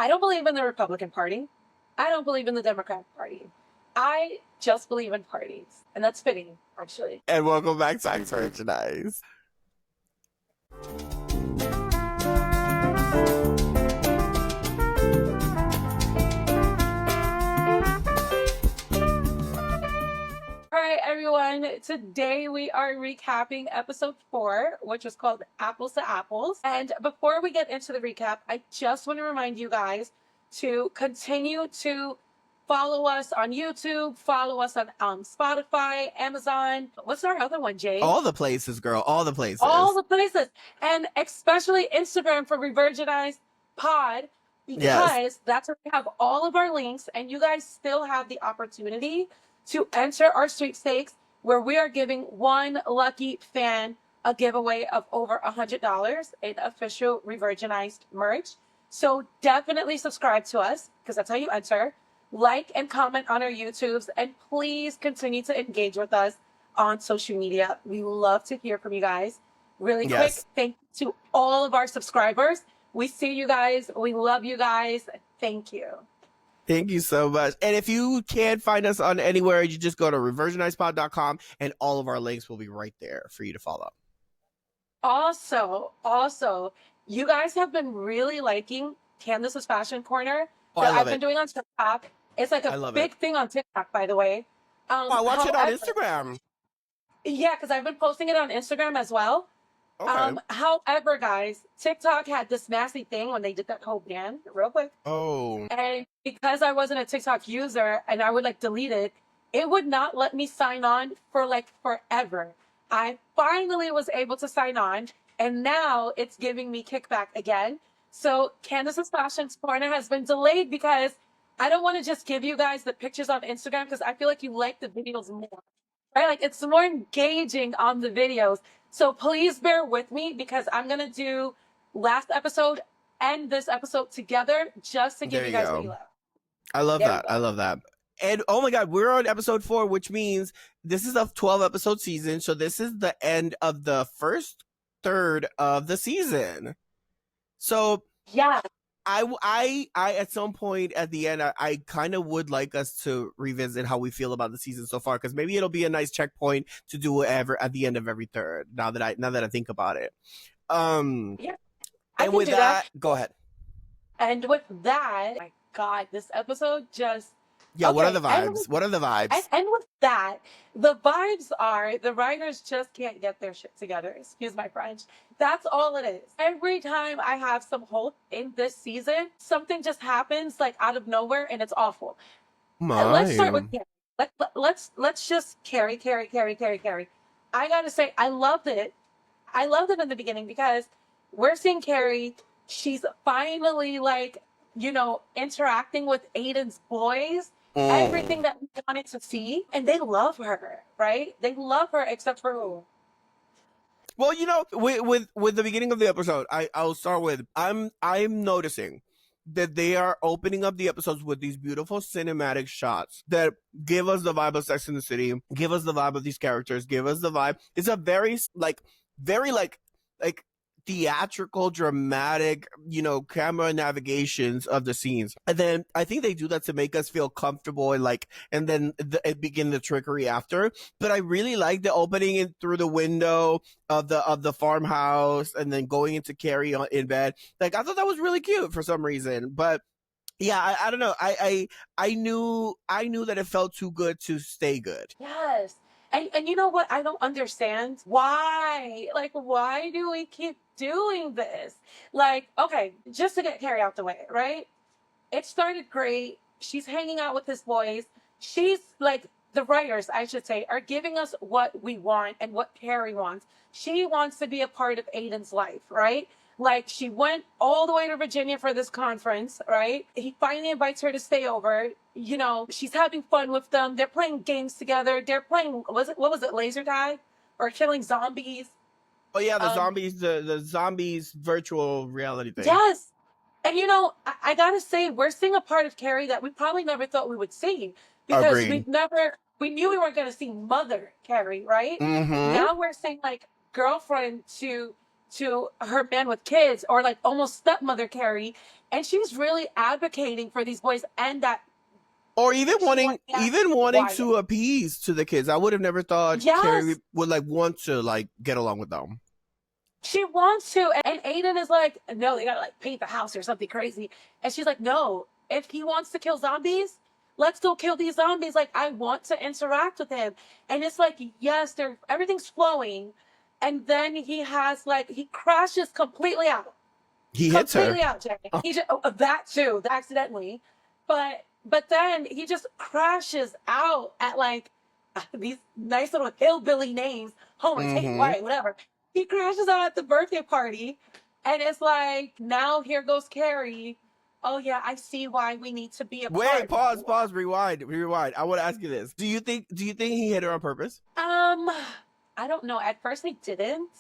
I don't believe in the Republican Party. I don't believe in the Democratic Party. I just believe in parties. And that's fitting, actually. And welcome back to Revirginized. All right, everyone. Today we are recapping episode 4, which was called Apples to Apples. And before we get into the recap, I just want to remind you guys to continue to follow us on YouTube, follow us on Spotify, Amazon. What's our other one, Jay? All the places, girl. All the places. All the places. And especially Instagram for Revirginized Pod, because that's where we have all of our links, and you guys still have the opportunity to enter our sweepstakes, where we are giving one lucky fan a giveaway of over $100 in official Revirginized merch. So definitely subscribe to us, because that's how you enter. Like and comment on our YouTubes, and please continue to engage with us on social media. We love to hear from you guys. Really quick, thank you to all of our subscribers. We see you guys. We love you guys. Thank you. Thank you so much. And if you can't find us on anywhere, you just go to revirginizedpod.com and all of our links will be right there for you to follow. Also, you guys have been really liking Candace's Fashion Corner that I've been doing on TikTok. It's like a big thing on TikTok, by the way. I watch it on Instagram. Yeah, because I've been posting it on Instagram as well. Okay. However, guys, TikTok had this nasty thing when they did that whole ban, real quick. Oh. And because I wasn't a TikTok user and I would like delete it, it would not let me sign on for like forever. I finally was able to sign on, and now it's giving me kickback again. So Candace's Fashion Corner has been delayed because I don't want to just give you guys the pictures on Instagram, because I feel like you like the videos more, right? Like it's more engaging on the videos. So please bear with me, because I'm going to do last episode and this episode together just to give you guys what you love. I love that. I love that. And oh my God, we're on episode 4, which means this is a 12 episode season. So this is the end of the first third of the season. So yeah, I at some point at the end, I kind of would like us to revisit how we feel about the season so far, because maybe it'll be a nice checkpoint to do whatever at the end of every third. Now that I think about it, yeah. And with that, go ahead. And with that, oh my God, this episode just what are the vibes? What are the vibes? And with that, the vibes are the writers just can't get their shit together. Excuse my French. That's all it is. Every time I have some hope in this season, something just happens like out of nowhere, and it's awful. Let's start with Carrie. Let's just Carrie. I gotta say, I loved it. I loved it in the beginning, because we're seeing Carrie. She's finally like, interacting with Aiden's boys. Everything that we wanted to see, and they love her, right? They love her, except for who? Well, with the beginning of the episode, I'll start with I'm noticing that they are opening up the episodes with these beautiful cinematic shots that give us the vibe of Sex and the City, give us the vibe of these characters, give us the vibe. It's a very theatrical, dramatic, camera navigations of the scenes. And then I think they do that to make us feel comfortable, and then it begin the trickery after. But I really like the opening it through the window of the farmhouse, and then going into Carrie in bed. Like, I thought that was really cute for some reason. But yeah, I don't know. I knew that it felt too good to stay good. Yes. And you know what? I don't understand why. Like, why do we keep doing this? Like, okay, just to get Carrie out the way, right? It started great. She's hanging out with his boys. She's like, the writers, I should say, are giving us what we want and what Carrie wants. She wants to be a part of Aiden's life, right? Like, she went all the way to Virginia for this conference, right? He finally invites her to stay over. She's having fun with them. They're playing games together. They're playing, what was it, laser tag? Or killing zombies? Oh, yeah, the zombies, the zombies virtual reality thing. Yes. And, I gotta say, we're seeing a part of Carrie that we probably never thought we would see. Because we knew we weren't going to see Mother Carrie, right? Mm-hmm. Now we're seeing, like, girlfriend to to her man with kids, or like almost stepmother Carrie, and she's really advocating for these boys, and that or even wanting Wyatt. to appease to the kids. I would have never thought Carrie Yes, would like want to like get along with them. she wants to, and Aiden is like, no, they gotta like paint the house or something crazy, and she's like, no, if he wants to kill zombies, let's go kill these zombies. Like, I want to interact with him, and it's like, yes, there, everything's flowing, and then he crashes completely out. He hits her. Completely out, Jay. He just, that too, accidentally, but then he just crashes out at like these nice little hillbilly names, Homer, Tate, White, whatever. He crashes out at the birthday party, and it's like, now here goes Carrie. Oh yeah, I see why we need to be apart. Wait, pause, rewind. I want to ask you this: Do you think he hit her on purpose? I don't know. At first, I didn't.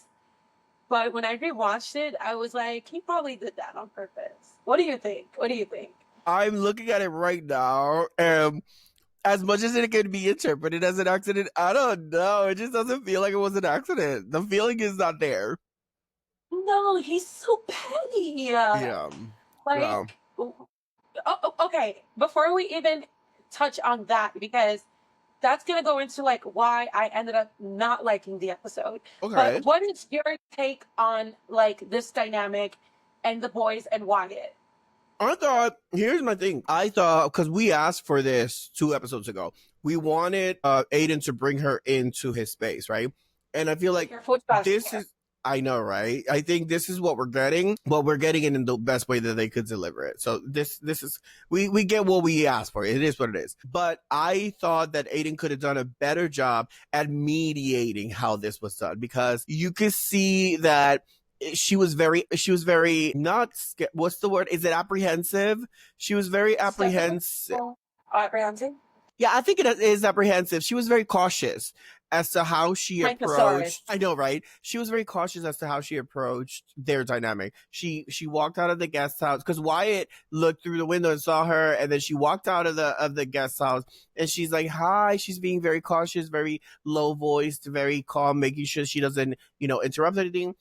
But when I rewatched it, I was like, he probably did that on purpose. What do you think? I'm looking at it right now. As much as it could be interpreted as an accident, I don't know. It just doesn't feel like it was an accident. The feeling is not there. No, he's so petty. Yeah. Like, Wow. Okay. Before we even touch on that, because that's going to go into like why I ended up not liking the episode. Okay. But what is your take on like this dynamic and the boys and Wyatt? I thought, here's my thing. I thought, because we asked for this 2 episodes ago, we wanted Aiden to bring her into his space, right? And I feel like this is, I know, right? I think this is what we're getting, but we're getting it in the best way that they could deliver it. So this is, we get what we asked for. It is what it is. But I thought that Aiden could have done a better job at mediating how this was done, because you could see that she was very not scared. What's the word? Is it apprehensive? She was very apprehensive. Apprehensive? Yeah, I think it is apprehensive. She was very cautious as to how she approached. I know, right? She was very cautious as to how she approached their dynamic. She walked out of the guest house because Wyatt looked through the window and saw her, and then she walked out of the guest house, and she's like, "Hi." She's being very cautious, very low voiced, very calm, making sure she doesn't, interrupt anything.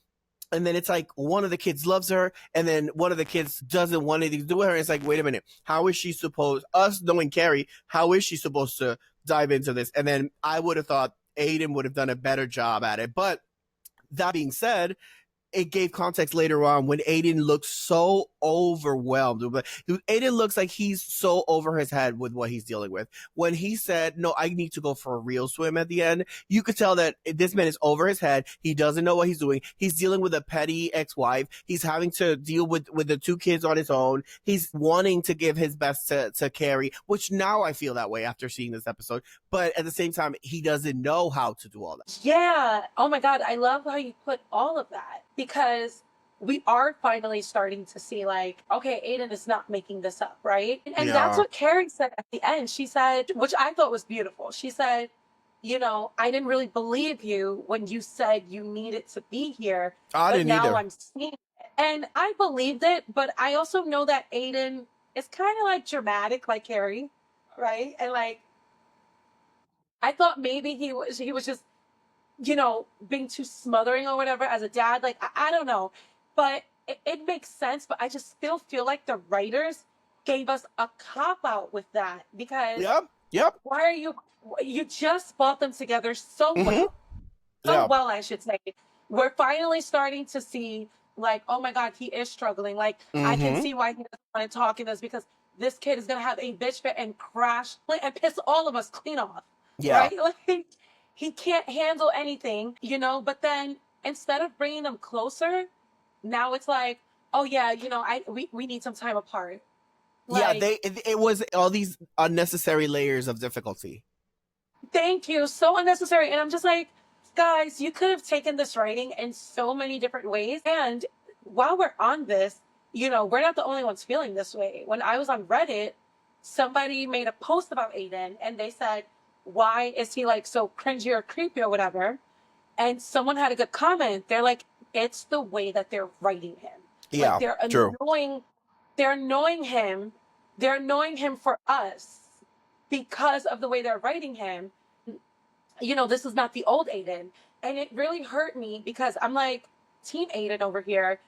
And then it's like one of the kids loves her, and then one of the kids doesn't want anything to do with her. It's like, wait a minute, how is she supposed, us knowing Carrie, how is she supposed to dive into this? And then I would have thought Aiden would have done a better job at it. But that being said, it gave context later on when Aiden looks so overwhelmed. Aiden looks like he's so over his head with what he's dealing with. When he said, "No, I need to go for a real swim" at the end, you could tell that this man is over his head. He doesn't know what he's doing. He's dealing with a petty ex-wife. He's having to deal with the 2 kids on his own. He's wanting to give his best to Carrie, which now I feel that way after seeing this episode. But at the same time, he doesn't know how to do all that. Yeah. Oh my God. I love how you put all of that, because we are finally starting to see like, okay, Aiden is not making this up, right? And that's what Carrie said at the end. She said, which I thought was beautiful. She said, I didn't really believe you when you said you needed to be here. I didn't either. Now I'm seeing it. And I believed it, but I also know that Aiden is kind of like dramatic, like Carrie, right? And like, I thought maybe he was just, being too smothering or whatever as a dad. Like, I don't know, but it makes sense. But I just still feel like the writers gave us a cop out with that, because yep. Why are you just brought them together so well, well, I should say. We're finally starting to see like, oh my God, he is struggling. Like, I can see why he doesn't want to talk in this, because this kid is gonna have a bitch fit and crash and piss all of us clean off. Yeah. Right? Like, he can't handle anything, but then instead of bringing them closer, now it's like, oh yeah, we need some time apart. Like, yeah, it was all these unnecessary layers of difficulty. Thank you. So unnecessary. And I'm just like, guys, you could have taken this writing in so many different ways. And while we're on this, we're not the only ones feeling this way. When I was on Reddit, somebody made a post about Aiden, and they said, why is he like so cringy or creepy or whatever? And someone had a good comment. They're like, it's the way that they're writing him. Yeah, like, they're annoying. They're annoying him. They're annoying him for us because of the way they're writing him. This is not the old Aiden. And it really hurt me, because I'm like, Team Aiden over here,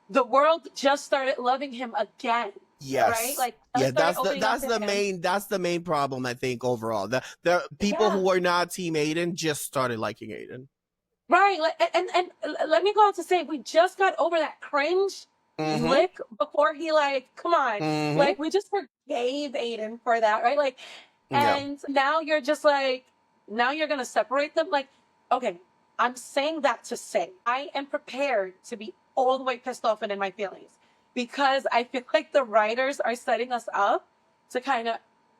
the world just started loving him again. Yes. Right? Like, Yeah, that's the main problem, I think, overall. The people who are not Team Aiden just started liking Aiden. Right. Like, and let me go on to say, we just got over that cringe lick before he, like, come on. Like, we just forgave Aiden for that, right? Like, and now you're just like, now you're going to separate them. Like, okay, I'm saying that to say I am prepared to be all the way pissed off and in my feelings, because I feel like the writers are setting us up to kind of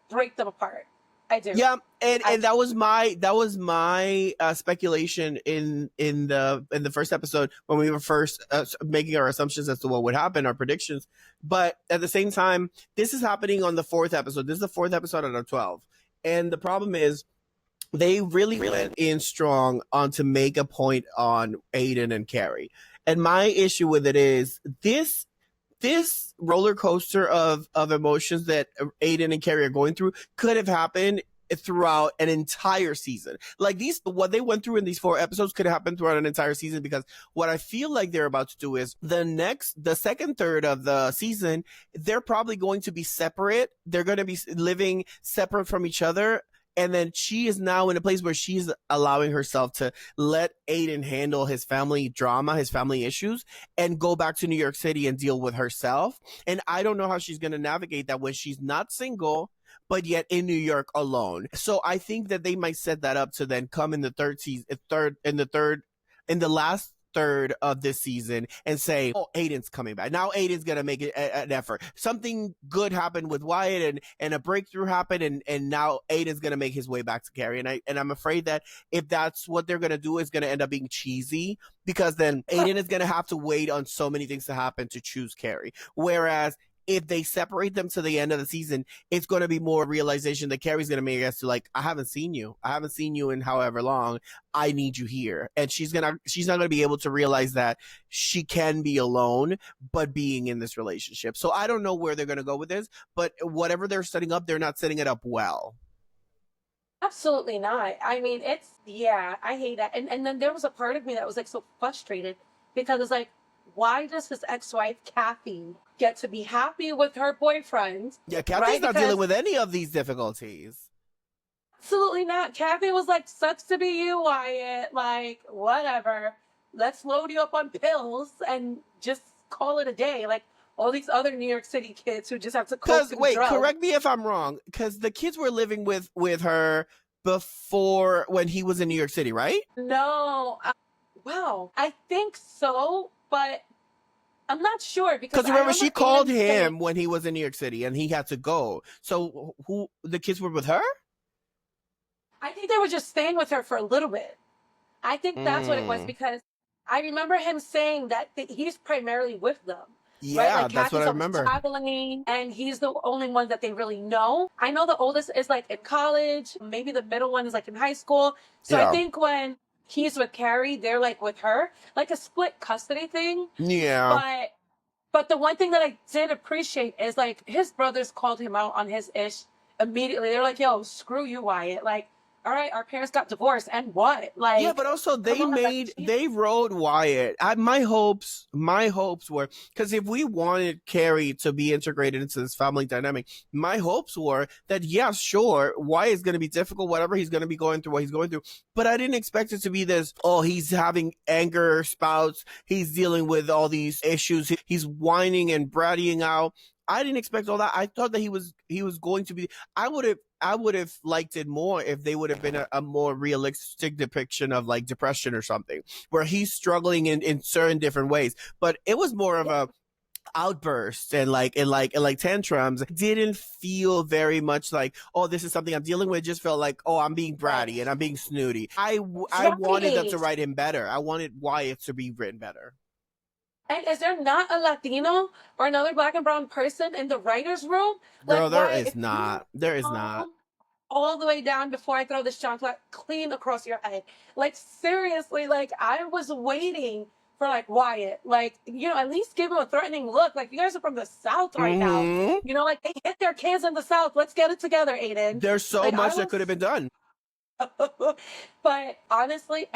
break them apart. I do. Yeah, and that was my speculation in the first episode when we were first making our assumptions as to what would happen, our predictions. But at the same time, this is happening on the fourth episode. This is the fourth episode out of 12, and the problem is they really went in strong on to make a point on Aiden and Carrie. And my issue with it is this roller coaster of emotions that Aiden and Carrie are going through could have happened throughout an entire season. Like what they went through in these 4 episodes could happen throughout an entire season, because what I feel like they're about to do is the second third of the season, they're probably going to be separate. They're going to be living separate from each other. And then she is now in a place where she's allowing herself to let Aiden handle his family drama, his family issues, and go back to New York City and deal with herself. And I don't know how she's going to navigate that when she's not single, but yet in New York alone. So I think that they might set that up to then come in the last third of this season and say, oh, Aiden's coming back. Now Aiden's going to make an effort. Something good happened with Wyatt and a breakthrough happened, and now Aiden's going to make his way back to Carrie. And I'm afraid that if that's what they're going to do, it's going to end up being cheesy, because then Aiden is going to have to wait on so many things to happen to choose Carrie. Whereas if they separate them to the end of the season, it's going to be more realization that Carrie's going to make us to, like, I haven't seen you in however long. I need you here. And she's not going to be able to realize that she can be alone, but being in this relationship. So I don't know where they're going to go with this, but whatever they're setting up, they're not setting it up well. Absolutely not. I mean, I hate that. And then there was a part of me that was like so frustrated, because it's like, why does his ex-wife Kathy get to be happy with her boyfriend? Yeah, Kathy's not dealing with any of these difficulties. Absolutely not. Kathy was like, sucks to be you, Wyatt. Like, whatever. Let's load you up on pills and just call it a day. Like all these other New York City kids who just have to cope with drugs. Correct me if I'm wrong, because the kids were living with her before, when he was in New York City, right? No. Wow. I think so, but I'm not sure, because remember she called him when he was in New York City and he had to go. So the kids were with her? I think they were just staying with her for a little bit. I think that's what it was, because I remember him saying that he's primarily with them. Yeah, right? Like, that's what I remember. Traveling, and he's the only one that they really know. I know the oldest is like in college. Maybe the middle one is like in high school. So I think when he's with Carrie, they're like with her, like a split custody thing. Yeah. But the one thing that I did appreciate is, like, his brothers called him out on his ish immediately. They're like, yo, screw you, Wyatt. Like, all right, our parents got divorced, and what? Like, yeah, but also they wrote Wyatt. My hopes were, because if we wanted Carrie to be integrated into this family dynamic, my hopes were that, yeah, sure, Wyatt's going to be difficult, whatever he's going to be going through, what he's going through, but I didn't expect it to be this, oh, he's having anger spouts, he's dealing with all these issues, he's whining and brattying out. I didn't expect all that. I thought that he was going to be. I would have liked it more if they would have been a more realistic depiction of, like, depression or something, where he's struggling in certain different ways. But it was more of a outburst and like tantrums. It didn't feel very much like, oh, this is something I'm dealing with. It just felt like, oh, I'm being bratty and I'm being snooty. I wanted them to write him better. I wanted Wyatt to be written better. And is there not a Latino or another Black and brown person in the writer's room? Like, girl, there is not. There is not. All the way down before I throw this chocolate clean across your head. Like, seriously, like, I was waiting for, like, Wyatt. Like, you know, at least give him a threatening look. Like, you guys are from the South right now. You know, like, they hit their kids in the South. Let's get it together, Aiden. There's so much that could have been done. But honestly,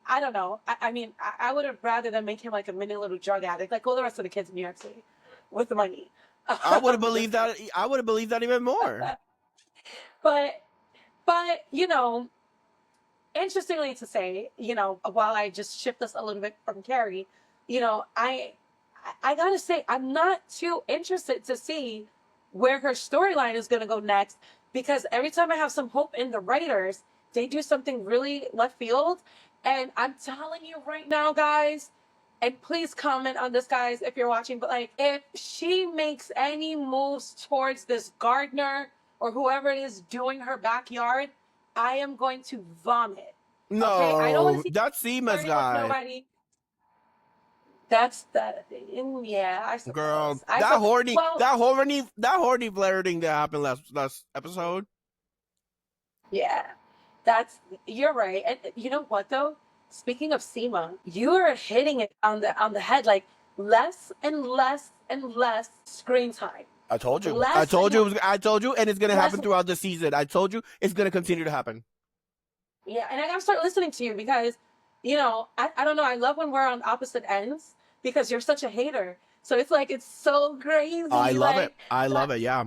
I don't know. I mean, I would have rather than make him like a mini little drug addict, like all the rest of the kids in New York City, with the money. I would have Just believed kidding. that. I would have believed that even more. But you know, interestingly to say, while I just shift us a little bit from Carrie, I gotta say I'm not too interested to see where her storyline is gonna go next, because every time I have some hope in the writers, they do something really left field. And I'm telling you right now, guys, and please comment on this, guys, if you're watching, but like if she makes any moves towards this gardener or whoever it is doing her backyard, I am going to vomit. Okay, I don't want to No, see that Seamus flirting with guy. nobody. That's the yeah, I Girl, suppose. Well, that horny flirting that happened last episode. yeah, that's you're right. And you know what though? Speaking of SEMA, you are hitting it on the head. Like less and less and less screen time. I told you. I Less told and you. I told you, and it's gonna less. happen throughout the season. I told you it's gonna continue to happen. Yeah, and I gotta start listening to you because, I don't know. I love when we're on opposite ends because you're such a hater. So it's like it's so I crazy. love it. Like, I love but it. Yeah.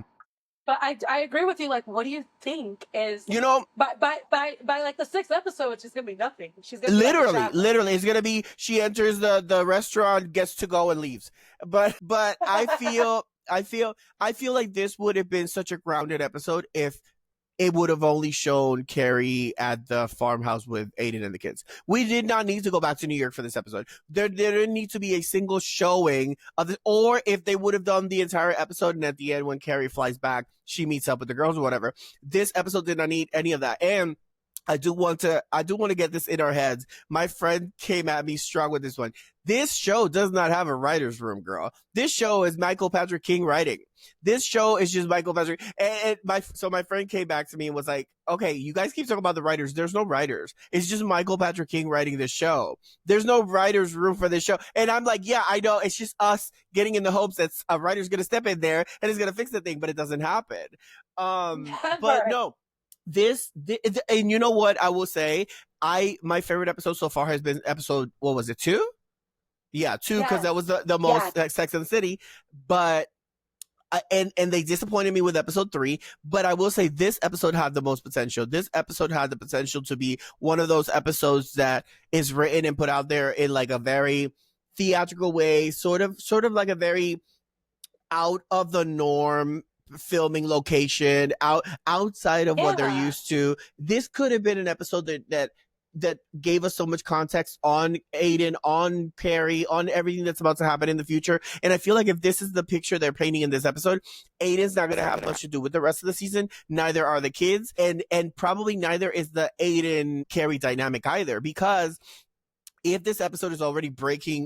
but I agree with you. Like, what do you think is You know, by like the sixth episode, it's just gonna be nothing. She's gonna be like a traveler. literally, it's gonna be she enters the restaurant, gets to go, and leaves. But I feel like this would have been such a grounded episode if it would have only shown Carrie at the farmhouse with Aiden and the kids. We did not need to go back to New York for this episode. There didn't need to be a single showing of this, or if they would have done the entire episode and at the end when Carrie flies back, she meets up with the girls or whatever. This episode did not need any of that. And I do want to get this in our heads. My friend came at me strong with this one. This show does not have a writer's room, girl. This show is Michael Patrick King writing. This show is just Michael Patrick. So my friend came back to me and was like, okay, you guys keep talking about the writers. There's no writers. It's just Michael Patrick King writing this show. There's no writer's room for this show. And I'm like, yeah, I know. It's just us getting in the hopes that a writer's going to step in there and is going to fix the thing, but it doesn't happen. But Never. no, and you know what I will say, my favorite episode so far has been episode, what was it, 2? Yeah, 2, because that Yes. was the most Yes. Sex and the City. But and they disappointed me with episode 3, but I will say this episode had the most potential. This episode had the potential to be one of those episodes that is written and put out there in like a very theatrical way, sort of like a very out of the norm filming location, outside of what they're Yeah. used to. This could have been an episode that gave us so much context on Aiden, on Carrie, on everything that's about to happen in the future. And I feel like if this is the picture they're painting in this episode, Aiden's not going to have much to do with the rest of the season. Neither are the kids, and probably neither is the Aiden Carrie dynamic either, because if this episode is already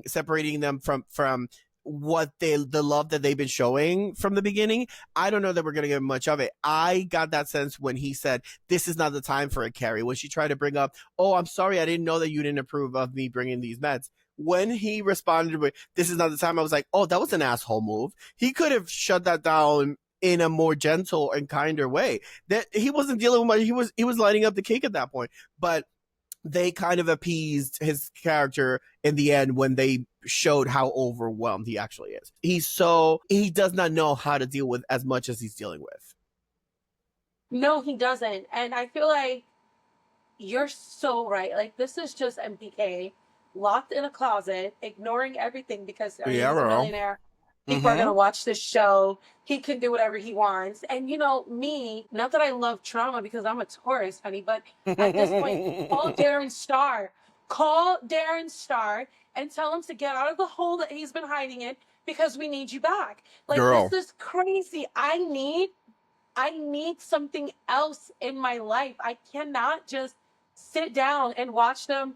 separating them from what the love that they've been showing from the beginning, I don't know that we're gonna get much of it. I got that sense when he said this is not the time for a Carrie, when she tried to bring up, oh, I'm sorry, I didn't know that you didn't approve of me bringing these meds. When he responded with this is not the time, I was like, oh, that was an asshole move. He could have shut that down in a more gentle and kinder way. That he wasn't dealing with much. He was lighting up the cake at that point. But they kind of appeased his character in the end when they showed how overwhelmed he actually is. He does not know how to deal with as much as he's dealing with. No, he doesn't. And I feel like you're so right. Like this is just MPK locked in a closet, ignoring everything because I mean, Yeah, he's a bro. millionaire. People are gonna watch this show. He can do whatever he wants. And me, not that I love trauma because I'm a Taurus, honey, but at this point, call Darren Star. Call Darren Star and tell him to get out of the hole that he's been hiding in because we need you back. Like Girl. this is crazy. I need something else in my life. I cannot just sit down and watch them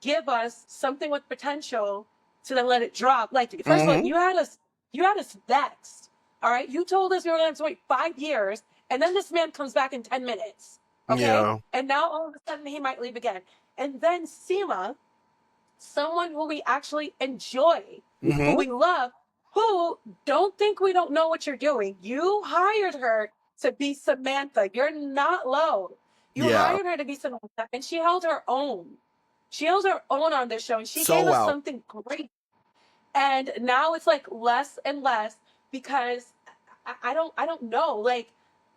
give us something with potential to then let it drop. Like, first of all, you had us vexed. All right. You told us we were going to wait 5 years, and then this man comes back in 10 minutes. Okay. Yeah. And now all of a sudden he might leave again. And then Seema, someone who we actually enjoy, who we love, who don't think we don't know what you're doing. You hired her to be Samantha. You're not low. You hired her to be Samantha, and she held her own. She holds her own on this show, and she So gave us well. something great. And now it's like less and less because I don't know. Like,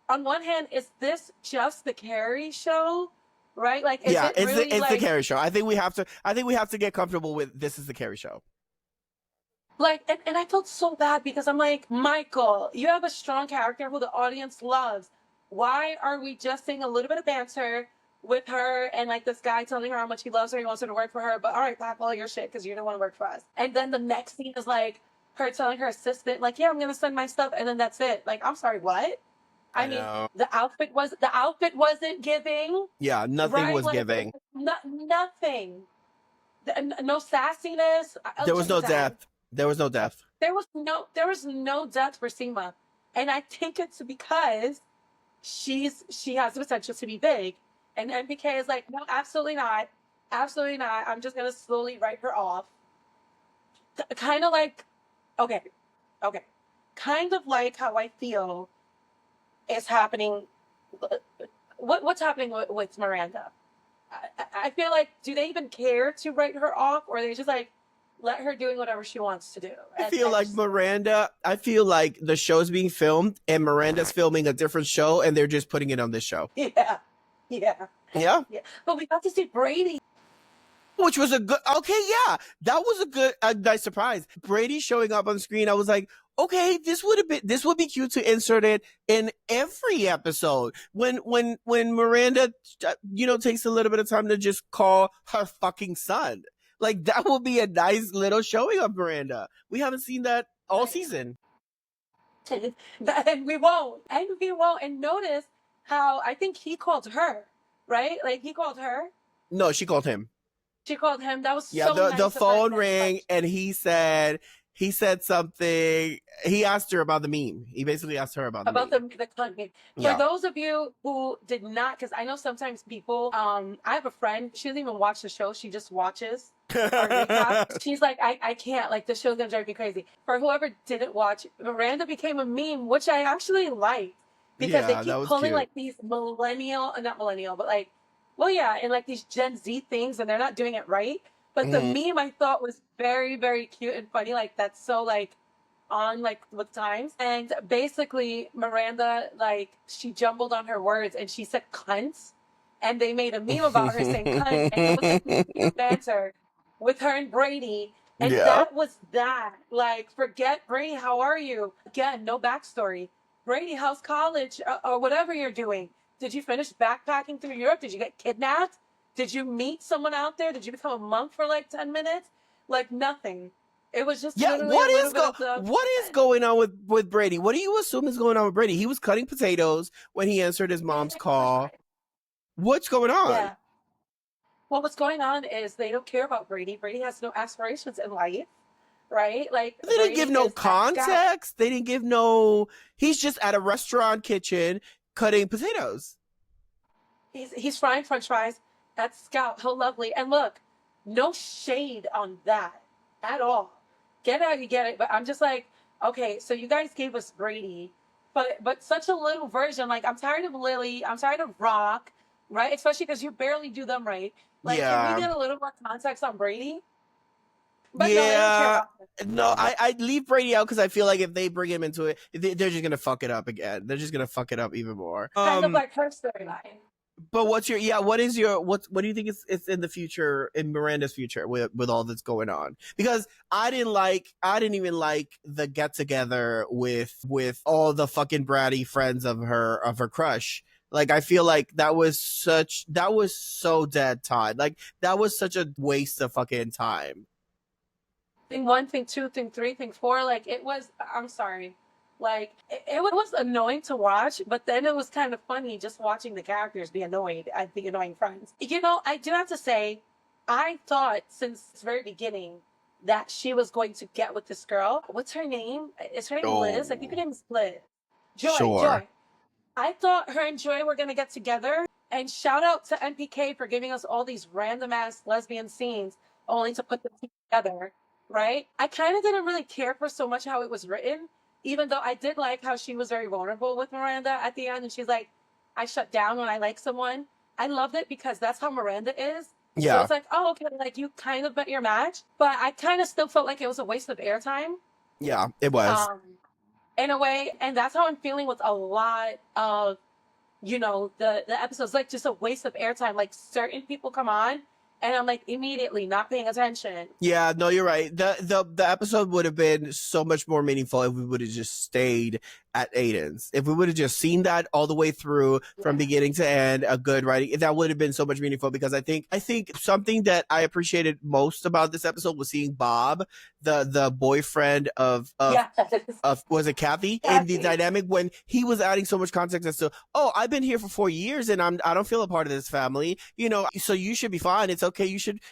on one hand, is this just the Carrie show? Right? Like, is Yeah, it really it's the like Carrie show. I think we have to get comfortable with this is the Carrie show. like and I felt so bad because I'm like, Michael, you have a strong character who the audience loves. Why are we just seeing a little bit of banter with her and like this guy telling her how much he loves her, he wants her to work for her, but all right, pack all your shit because you don't want to work for us. And then the next scene is like her telling her assistant, like, yeah, I'm gonna send my stuff, and then that's it. Like, I'm sorry, what? I mean, know. the outfit wasn't giving. Yeah, nothing Right? was Like, giving. nothing. No sassiness. There was no Jason. depth. There was no depth. There was no depth for Seema, and I think it's because she has the potential to be big, and MPK is like, no, absolutely not, absolutely not. I'm just gonna slowly write her off. Kind of like, okay, okay, kind of like how I feel is happening. What's happening with Miranda? I feel like, do they even care to write her off, or they just like let her doing whatever she wants to do? I feel like I feel like the show's being filmed and Miranda's filming a different show and they're just putting it on this show. Yeah. Yeah. But we got to see Brady. Which was that was a nice surprise. Brady showing up on screen, I was like, okay, this would be cute to insert it in every episode. When Miranda, takes a little bit of time to just call her fucking son. Like, that will be a nice little showing of Miranda. We haven't seen that all season. And we won't. And notice how I think he called her, right? Like, he called her. No, she called him. She called him. That was Yeah, so nice. the phone rang and he said something. He asked her about the meme. He basically asked her about the cunt meme. For those of you who did not, because I know sometimes people, I have a friend, she doesn't even watch the show, she just watches our recap. She's like, I can't, like, the show's gonna drive me crazy. For whoever didn't watch, Miranda became a meme, which I actually liked, because they keep pulling like these not millennial, but like, well, yeah, and like these Gen Z things, and they're not doing it right. But the meme I thought was very, very cute and funny. Like, that's so like on like with times. And basically, Miranda, like, she jumbled on her words and she said cunts, and they made a meme about her saying cunt, and it was like this banter with her and Brady. And that was that. Like, forget Brady, how are you? Again, no backstory. Brady, how's college, or whatever you're doing? Did you finish backpacking through Europe? Did you get kidnapped? Did you meet someone out there? Did you become a monk for like 10 minutes? Like, nothing. It was just what is going on with Brady? What do you assume is going on with Brady? He was cutting potatoes when he answered his mom's call. What's going on? Yeah. Well, what's going on is they don't care about Brady. Brady has no aspirations in life, right? Like, they didn't give no context. They didn't give no. He's just at a restaurant kitchen cutting potatoes. He's frying French fries at Scout. How lovely! And look, no shade on that at all. Get it how you get it. But I'm just like, okay, so you guys gave us Brady, but such a little version. Like, I'm tired of Lily. I'm tired of Rock, right? Especially because you barely do them right. Like, can we get a little more context on Brady? But no, I leave Brady out because I feel like if they bring him into it, they're just gonna fuck it up again. They're just gonna fuck it up even more. Kind of like her storyline. But what do you think is in the future, in Miranda's future, with all that's going on? Because I didn't even like the get together with all the fucking bratty friends of her crush. Like, I feel like that was so dead time. Like, that was such a waste of fucking time. Thing 1, thing 2, thing 3, thing 4, like, it was, I'm sorry, like, it was annoying to watch, but then it was kind of funny just watching the characters be annoyed at the annoying friends. You know, I do have to say, I thought since the very beginning that she was going to get with this girl. What's her name? Is her name Liz? I think her name is Liz. Joy. I thought her and Joy were going to get together, and shout out to NPK for giving us all these random ass lesbian scenes only to put them together. Right? I kind of didn't really care for so much how it was written, even though I did like how she was very vulnerable with Miranda at the end. And she's like, I shut down when I like someone. I loved it because that's how Miranda is. So Yeah. it's like, oh, okay, like you kind of met your match, but I kind of still felt like it was a waste of airtime. Yeah, it was. Um, in a way, and that's how I'm feeling with a lot of the episodes, like just a waste of airtime. Like certain people come on and I'm like immediately not paying attention. Yeah, no, you're right. The episode would have been so much more meaningful if we would have just stayed at Aiden's. If we would have just seen that all the way through from Yeah. beginning to end, a good writing, that would have been so much meaningful because I think something that I appreciated most about this episode was seeing Bob, the boyfriend Yeah. of was it Kathy, in the dynamic when he was adding so much context as to, oh, I've been here for 4 years and I don't feel a part of this family, so you should be fine. It's okay. You shouldn't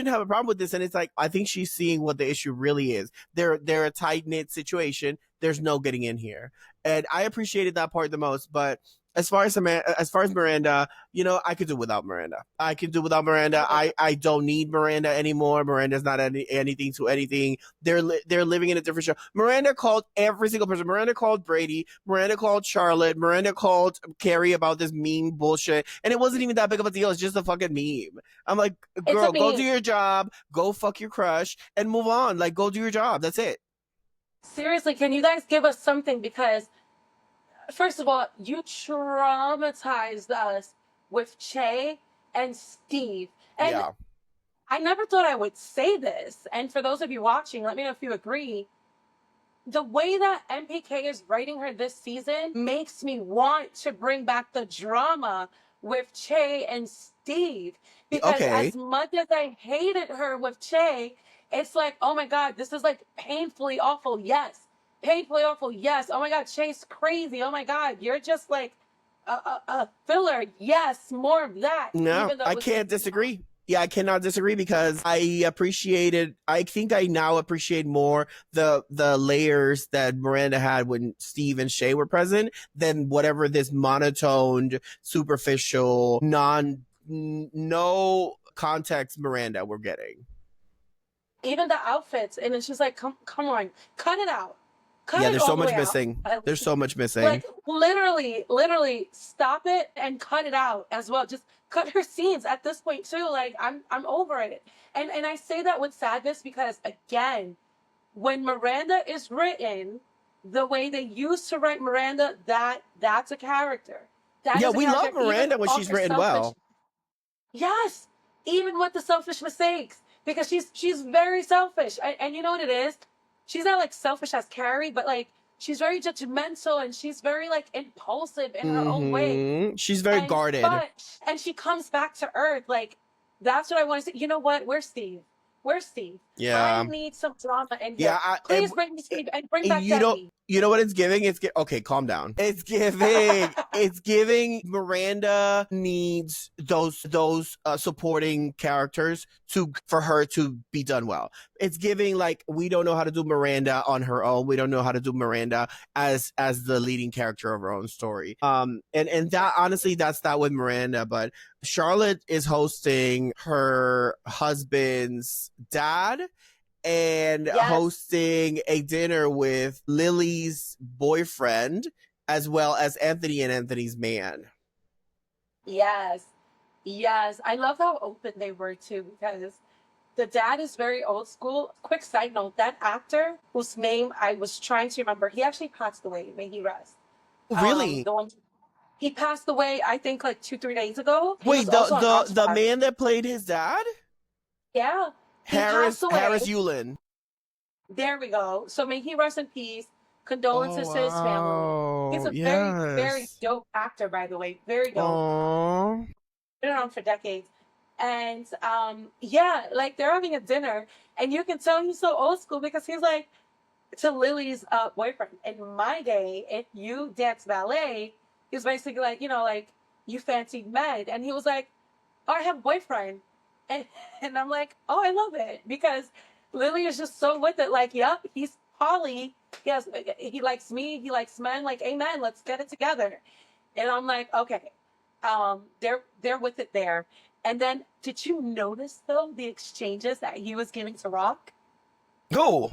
have a problem with this. And it's like, I think she's seeing what the issue really is. They're a tight knit situation. There's no getting in here. And I appreciated that part the most. But as far as Miranda, I could do without Miranda. I can do without Miranda. I don't need Miranda anymore. Miranda's not anything to anything. They're living in a different show. Miranda called every single person. Miranda called Brady. Miranda called Charlotte. Miranda called Carrie about this meme bullshit. And it wasn't even that big of a deal. It's just a fucking meme. I'm like, girl, go do your job. Go fuck your crush and move on. Like, go do your job. That's it. Seriously, can you guys give us something? Because first of all, you traumatized us with Che and Steve. And yeah. I never thought I would say this. And for those of you watching, let me know if you agree. The way that MPK is writing her this season makes me want to bring back the drama with Che and Steve. Because Okay. as much as I hated her with Che, it's like, oh my God, this is like painfully awful. Yes. Painfully awful. Yes. Oh my God, Che's crazy. Oh my God, you're just like a filler. Yes, more of that. No, I can't disagree. Yeah, I cannot disagree because I think I now appreciate more the layers that Miranda had when Steve and Che were present than whatever this monotoned, superficial, no context Miranda we're getting. Even the outfits, and it's just like, come on, cut it out. Yeah, there's so much missing. There's so much missing. Like literally stop it and cut it out as well. Just cut her scenes at this point too. Like I'm over it. And I say that with sadness because again, when Miranda is written the way they used to write Miranda, that's a character. Yeah, we love Miranda when she's written well. Yes, even with the selfish mistakes, because she's very selfish, and you know what it is? She's not like selfish as Carrie, but like she's very judgmental and she's very like impulsive in her own way. She's very guarded. And she comes back to Earth. Like that's what I want to say. You know what? Where's Steve? Where's Steve? Yeah. I need some drama in here. Please bring me Steve and bring back Debbie. You know what it's giving? Okay, calm down. It's giving Miranda needs those supporting characters for her to be done well. It's giving like we don't know how to do Miranda on her own. We don't know how to do Miranda as the leading character of her own story. And that honestly that's that with Miranda, but Charlotte is hosting her husband's dad and hosting a dinner with Lily's boyfriend as well as Anthony and Anthony's man. Yes. I love how open they were too because the dad is very old school. Quick side note, that actor whose name I was trying to remember, he actually passed away. May he rest. Really? He passed away, I think, like 2-3 days ago. Wait, the man that played his dad? Yeah. Harris Yulin. There we go. So may he rest in peace. Condolences to his family. He's a very, very dope actor, by the way. Very dope. Been around for decades. And like they're having a dinner, and you can tell he's so old school because he's like to Lily's boyfriend. In my day, if you dance ballet, he was basically like, like you fancied men, and he was like, "Oh, I have a boyfriend." And I'm like, oh, I love it because Lily is just so with it. Like, yep, he's poly. He likes me. He likes men. Like, amen. Let's get it together. And I'm like, okay, they're with it there. And then, did you notice though the exchanges that he was giving to Rock? Go.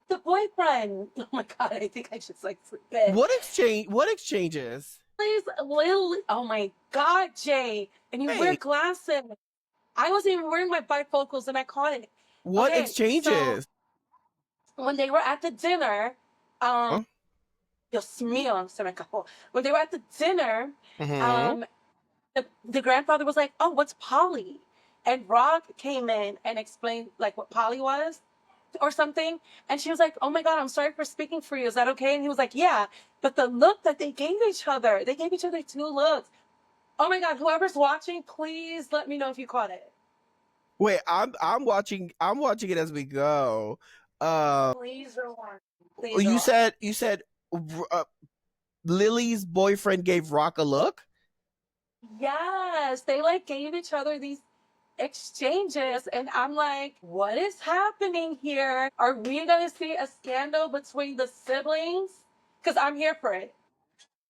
The boyfriend. Oh my God, I think I just like forbid. What exchanges? Lily. Oh my God, Jay. And you wear glasses. I wasn't even wearing my bifocals and I caught it. What Okay, exchanges? so when they were at the dinner, Huh? Dios mío, se me acabó. When they were at the dinner, Mm-hmm. the grandfather was like, "Oh, what's poly?" And Rock came in and explained like what poly was or something. And she was like, "Oh my God, I'm sorry for speaking for you. Is that okay?" And he was like, "Yeah." But the look that they gave each other, they gave each other two looks. Oh my God, whoever's watching, please let me know if you caught it. Wait, I'm watching it as we go. Please rewind. Please rewind. You said uh, Lily's boyfriend gave Rock a look. Yes, they like gave each other these exchanges, and I'm like, what is happening here? Are we gonna see a scandal between the siblings? Because I'm here for it.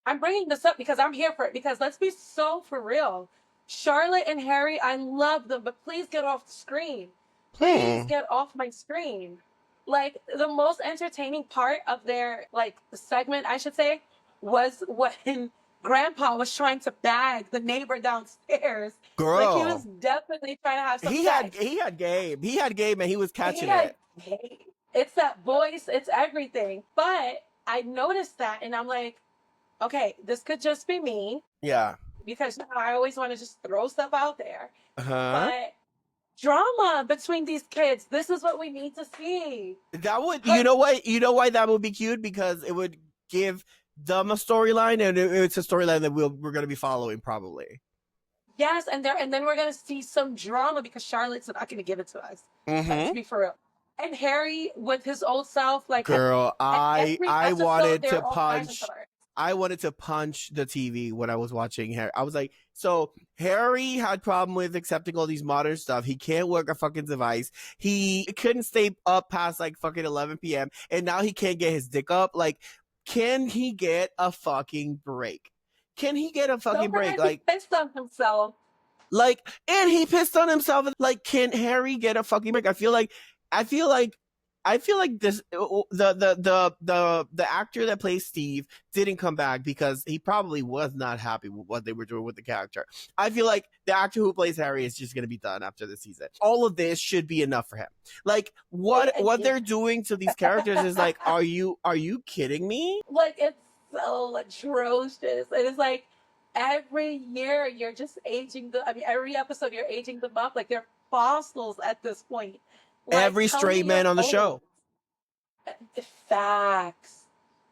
I'm bringing this up because I'm here for it. Because let's be so for real. Charlotte and Harry, I love them, but please get off the screen. Please Hmm. get off my screen. Like the most entertaining part of their like segment, I should say, was when Grandpa was trying to bag the neighbor downstairs. Like he was Girl, definitely trying to have some sex. he had game. He had game, and he was He catching had, it. hey, it's that voice, it's everything. But I noticed that, and I'm like, okay, this could just be me Yeah. because I always want to just throw stuff out there. Huh. But drama between these kids, this is what we need to see. That would, But you know why that would be cute, because it would give them a storyline, and it's a storyline that we're going to be following probably. yes, and then we're gonna see some drama because Charlotte's not gonna give it to us. Let's Mm-hmm. be for real. And Harry with his old self, like Girl, every episode, there are all kinds of stories. I wanted to punch the TV when I was watching Harry. I was like, so Harry had problem with accepting all these modern stuff. He can't work a fucking device. He couldn't stay up past like fucking 11 p.m. And now he can't get his dick up. Like, can he get a fucking break? Can he get a fucking Don't break? forget he pissed on himself. Like, and he pissed on himself. Like, can Harry get a fucking break? I feel like this the actor that plays Steve didn't come back because he probably was not happy with what they were doing with the character. I feel like the actor who plays Harry is just going to be done after this season. All of this should be enough for him. Like what they're doing to these characters is like, are you kidding me? Like it's so atrocious. It is like every year you're just aging the. I mean, every episode you're aging them up. Like they're fossils at this point. Like, Every straight man on the show. Facts.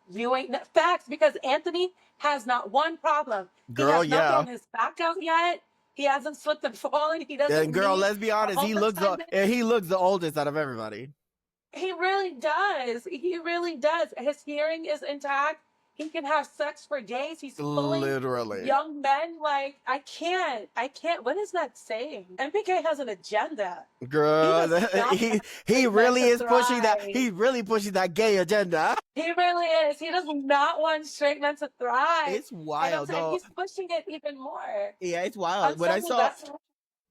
You ain't facts because Anthony has not one problem. Girl, He has not yeah. thrown his back out yet. He hasn't slipped and fallen. He doesn't. And girl, need let's be honest, he looks the oldest out of everybody. He really does. He really does. His hearing is intact. He can have sex for days. He's pulling Literally. young men. Like, I can't. What is that saying? MPK has an agenda. Girl, he really is pushing that. He's really pushing that gay agenda. He really is. He does not want straight men to thrive. It's wild, though. He's pushing it even more. Yeah, it's wild.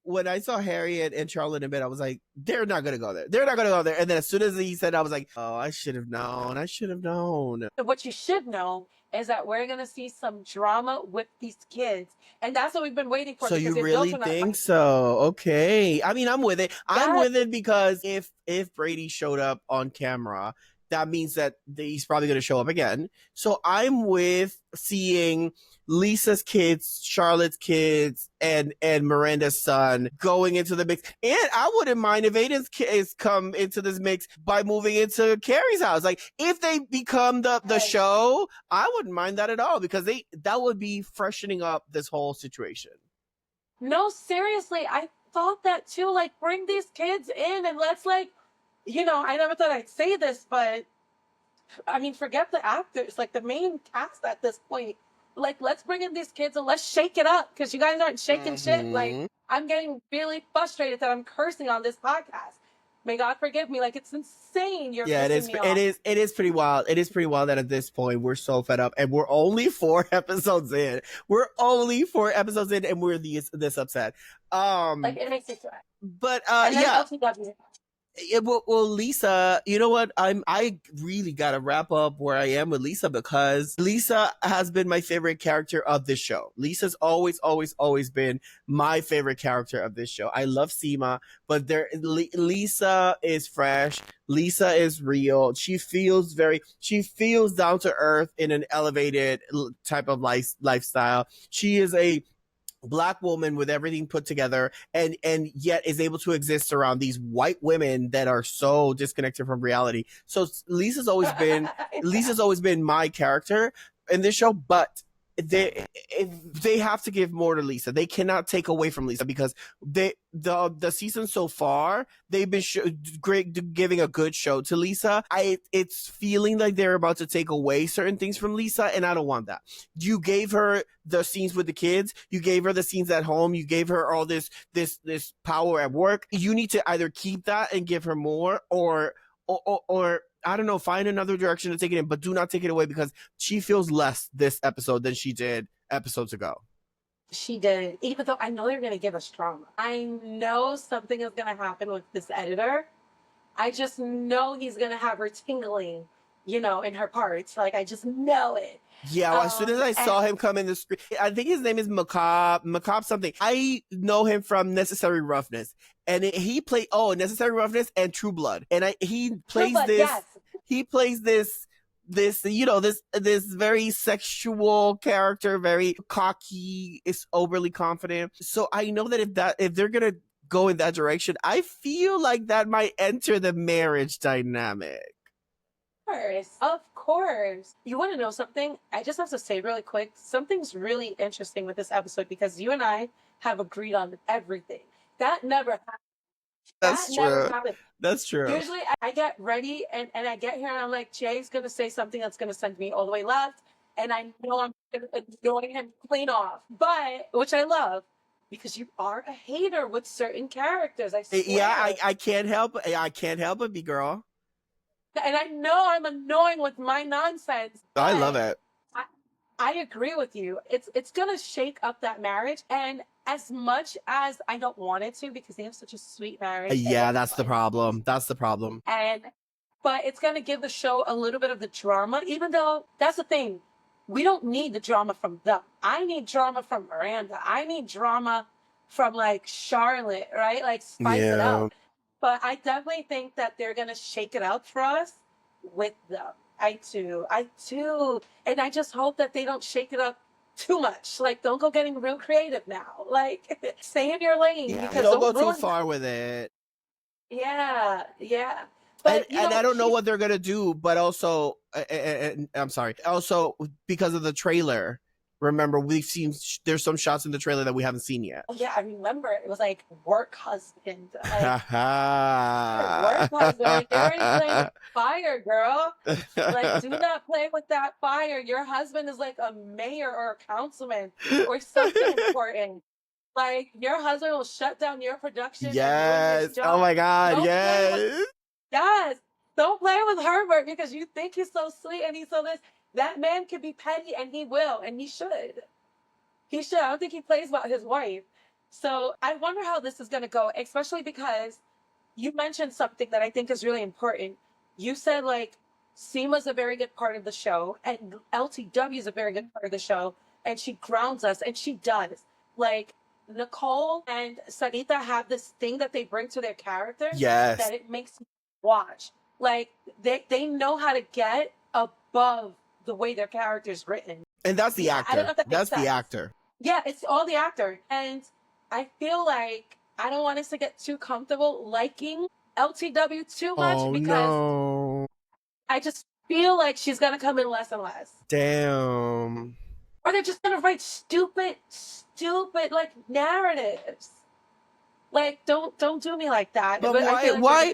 When I saw Harry and Charlotte in bed, I was like, they're not gonna go there. They're not gonna go there. And then as soon as he said, I was like, oh, I should have known. I should have known. What you should know is that we're gonna see some drama with these kids, and that's what we've been waiting for. So you really think so? Okay. I mean, I'm with it. I'm with it because if Brady showed up on camera, that means that he's probably going to show up again. So I'm with seeing Lisa's kids, Charlotte's kids, and Miranda's son going into the mix. And I wouldn't mind if Aiden's kids come into this mix by moving into Carrie's house. Like if they become the show, I wouldn't mind that at all because that would be freshening up this whole situation. No, seriously, I thought that too. Like bring these kids in and let's like, I never thought I'd say this, but I mean, forget the actors, like the main cast at this point. Like, let's bring in these kids and let's shake it up because you guys aren't shaking shit. Like, I'm getting really frustrated that I'm cursing on this podcast. May God forgive me. Like, it's insane. It is pretty wild. It is pretty wild that at this point we're so fed up and we're only 4 episodes in. And we're this upset. Like, it makes me sad. But LTW. Well, Lisa, you know what? I really gotta wrap up where I am with Lisa because Lisa has been my favorite character of this show. Lisa's always been my favorite character of this show. I love Seema, but Lisa is fresh. Lisa is real. She feels down to earth in an elevated type of lifestyle. She is a Black woman with everything put together and yet is able to exist around these white women that are so disconnected from reality. So Lisa's always been my character in this show, but they have to give more to Lisa. They cannot take away from Lisa because the season so far they've been great, giving a good show to Lisa. It's feeling like they're about to take away certain things from Lisa, and I don't want that. You gave her the scenes with the kids, you gave her the scenes at home, you gave her all this power at work. You need to either keep that and give her more, or I don't know, find another direction to take it in, but do not take it away because she feels less this episode than she did episodes ago. She did, even though I know they're going to give us drama. I know something is going to happen with this editor. I just know he's going to have her tingling, in her parts. Like, I just know it. Yeah, as soon as I saw him come in the screen, I think his name is Macabre something. I know him from Necessary Roughness, and he played Necessary Roughness and True Blood, and he plays this. Yes. He plays this very sexual character, very cocky, is overly confident. So I know that if they're gonna go in that direction, I feel like that might enter the marriage dynamic. Of course. You want to know something? I just have to say really quick, something's really interesting with this episode because you and I have agreed on everything. That never happened. That's true. Never happened. That's true. Usually I get ready and I get here and I'm like, Jay's going to say something that's going to send me all the way left. And I know I'm going him clean off, which I love. Because you are a hater with certain characters. I swear. Yeah, I can't help it. I can't help it, girl. And I know I'm annoying with my nonsense. I love it. I agree with you. It's going to shake up that marriage. And as much as I don't want it to, because they have such a sweet marriage. Yeah, that's the problem. That's the problem. But it's going to give the show a little bit of the drama, even though that's the thing. We don't need the drama from them. I need drama from Miranda. I need drama from like Charlotte, right? Like spice it up. But I definitely think that they're going to shake it up for us with them. I do. And I just hope that they don't shake it up too much. Like, don't go getting real creative now. Like, stay in your lane. Yeah, because don't go too far with it. Yeah. But, and I don't know what they're going to do, but also, I'm sorry, also because of the trailer. Remember, we've seen there's some shots in the trailer that we haven't seen yet. Oh, yeah, I remember. It was like work husband. Like, work husband. Like, you're already playing with fire, girl. Like, do not play with that fire. Your husband is like a mayor or a councilman or something important. Like, your husband will shut down your production. Yes. Oh my God. Yes. Yes. Don't play with Herbert because you think he's so sweet and he's so this. That man can be petty, and he will, and he should. He should. I don't think he plays about his wife. So I wonder how this is going to go, especially because you mentioned something that I think is really important. You said, like, Seema's a very good part of the show, and LTW is a very good part of the show, and she grounds us, and she does. Like, Nicole and Sarita have this thing that they bring to their characters that it makes you watch. Like, they know how to get above the way their character's written. And that's the actor. That's the actor. Yeah, it's all the actor. And I feel like I don't want us to get too comfortable liking LTW too much because I just feel like she's going to come in less and less. Damn. Or they're just going to write stupid, like, narratives. Like, don't do me like that. But why?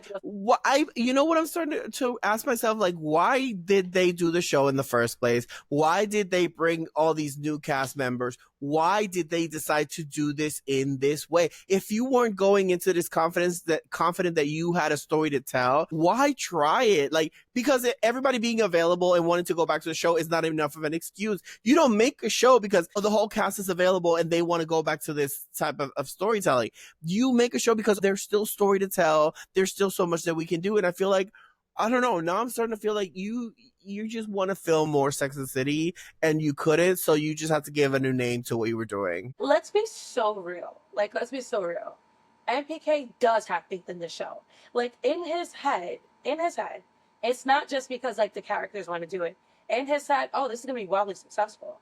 You know what I'm starting to ask myself? Like, why did they do the show in the first place? Why did they bring all these new cast members? Why did they decide to do this in this way? If you weren't going into this confident that you had a story to tell, why try it? Like, because everybody being available and wanting to go back to the show is not enough of an excuse. You don't make a show because the whole cast is available and they want to go back to this type of storytelling. You you make a show because there's still story to tell. There's still so much that we can do. And I feel like, I don't know, now I'm starting to feel like you just want to film more Sex and the City and you couldn't, so you just have to give a new name to what you were doing. Let's be so real. Like, let's be so real. MPK does have faith in the show. Like, in his head, it's not just because like the characters want to do it. In his head, oh, this is gonna be wildly successful.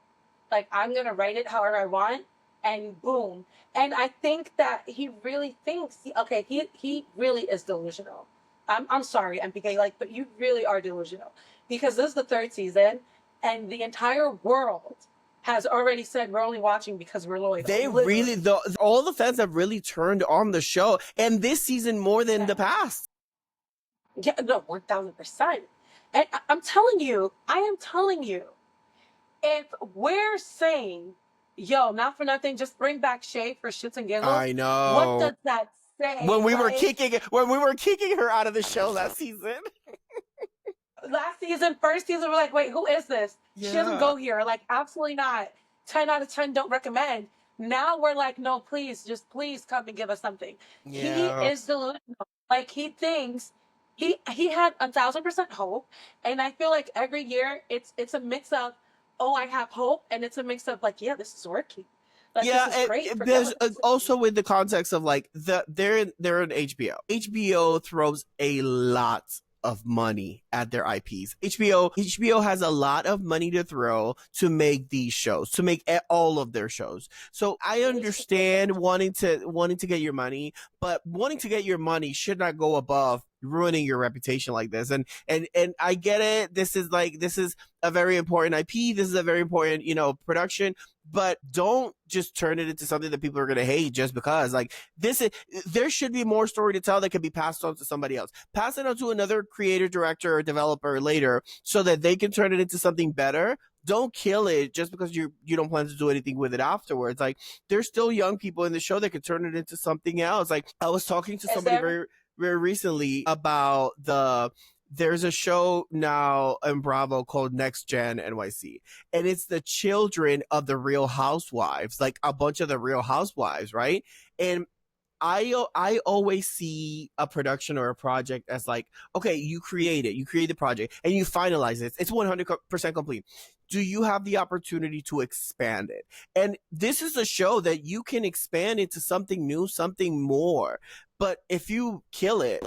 Like, I'm gonna write it however I want, and boom. And I think that he really thinks, okay, he really is delusional. I'm sorry, MPK, like, but you really are delusional because this is the third season, and the entire world has already said we're only watching because we're loyal. They Literally. really, all the fans have really turned on the show, and this season more than the past. Yeah, no, 1000%. And I'm telling you, I am telling you, if we're saying, yo, not for nothing, just bring back Shay for shits and giggles. I know. What does that say? When we were kicking her out of the show last season. Last season, first season, we're like, wait, who is this? She doesn't go here. Like, absolutely not. 10 out of 10 don't recommend. Now we're like, no, please, just please come and give us something. Yeah. He is delusional. Like, he thinks he had 1000% hope, and I feel like every year it's a mix of, oh, I have hope, and it's a mix of like, yeah, this is working. Like, yeah, this is great. there's also with the context of like they're in HBO. HBO throws a lot of money at their IPs. HBO has a lot of money to throw to make these shows, to make all of their shows. So I understand wanting to get your money, but wanting to get your money should not go above ruining your reputation like this. And I get it. This is a very important IP. This is a very important, production, but don't just turn it into something that people are going to hate just because. Like, there should be more story to tell that can be passed on to somebody else. Pass it on to another creator, director, or developer later so that they can turn it into something better. Don't kill it just because you don't plan to do anything with it afterwards. Like, there's still young people in the show that could turn it into something else. Like, I was talking to somebody very, very recently about there's a show now in Bravo called Next Gen NYC, and it's the children of the Real Housewives, like a bunch of the Real Housewives, right? And I always see a production or a project as like, okay, you create the project and you finalize it. It's 100% complete. Do you have the opportunity to expand it? And this is a show that you can expand into something new, something more. But if you kill it,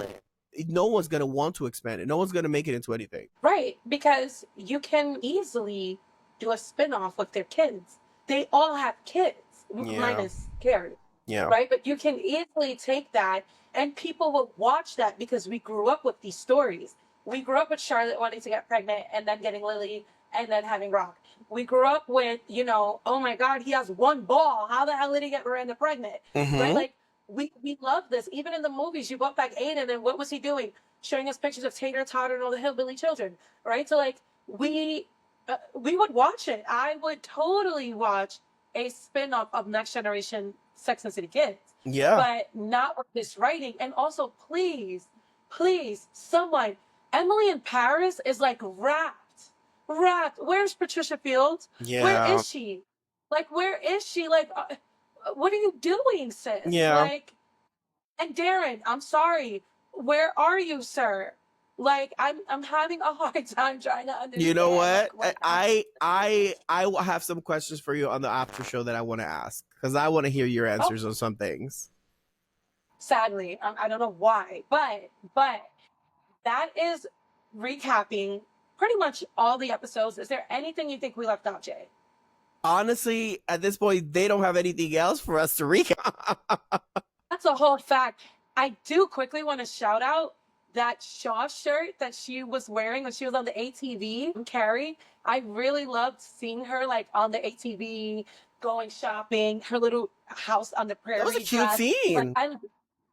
no one's going to want to expand it. No one's going to make it into anything. Right, because you can easily do a spin-off with their kids. They all have kids, minus Carrie. Yeah. Right, but you can easily take that and people will watch that because we grew up with these stories. We grew up with Charlotte wanting to get pregnant and then getting Lily and then having Rock. We grew up with, oh my God, he has one ball. How the hell did he get Miranda pregnant? Mm-hmm. Right, like, we love this. Even in the movies, you brought back Aiden, and what was he doing? Showing us pictures of Tater, Totter, and all the hillbilly children, right? So, like, we would watch it. I would totally watch a spin-off of Next Generation Sex and City Kids. Yeah. But not with this writing. And also, please, someone, Emily in Paris is, like, wrapped. Where's Patricia Fields? Yeah. Where is she? Like, where is she? Like, what are you doing, sis? Yeah. Like, and Darren, I'm sorry. Where are you, sir? Like, I'm having a hard time trying to understand. You know what? Like, I will have some questions for you on the after show that I want to ask because I want to hear your answers on some things. Sadly, I don't know why, but that is recapping pretty much all the episodes. Is there anything you think we left out, Jay? Honestly, at this point, they don't have anything else for us to recap. That's a whole fact. I do quickly want to shout out that Shaw shirt that she was wearing when she was on the ATV, Carrie. I really loved seeing her like on the ATV, going shopping, her little house on the prairie. That was a cute scene. Like,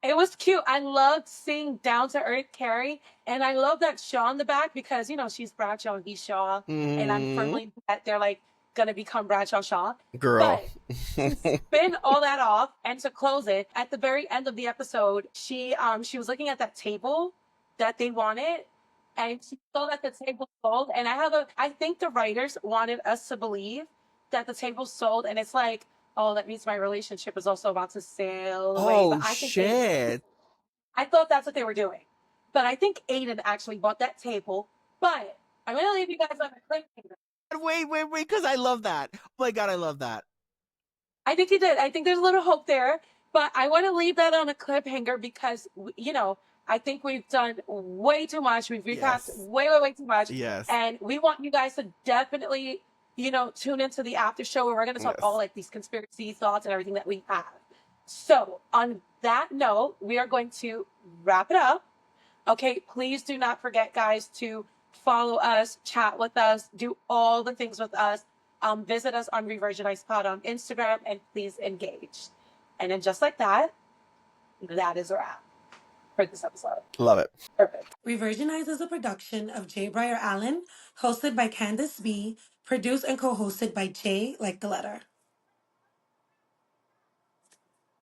it was cute. I loved seeing down to earth Carrie, and I love that Shaw in the back because she's Bradshaw and he's Shaw, and I'm firmly that they're like gonna become Bradshaw Shaw. Girl. But to spin all that off and to close it, at the very end of the episode, she was looking at that table that they wanted, and she saw that the table sold. And I think the writers wanted us to believe that the table sold, and it's like, oh, that means my relationship is also about to sail away. But Oh I think Aiden, shit. I thought that's what they were doing. But I think Aiden actually bought that table. But I'm going to leave you guys on a cliffhanger. Wait, because I love that. Oh my god, I love that. I think he did. I think there's a little hope there. But I want to leave that on a cliffhanger because, you know, I think we've done way too much. We've recapped Yes. way too much. Yes. And we want you guys to definitely, you know, tune into the after show where we're going to talk Yes. all like these conspiracy thoughts and everything that we have. So, on that note, we are going to wrap it up. Okay, please do not forget, guys, to follow us, chat with us, do all the things with us. Visit us on Revirginized Pod on Instagram, and please engage. And then just like that, that is a wrap for this episode. Love it. Perfect. Revirginized is a production of J. Breyer Allen, hosted by Candace B., produced and co-hosted by J like the letter.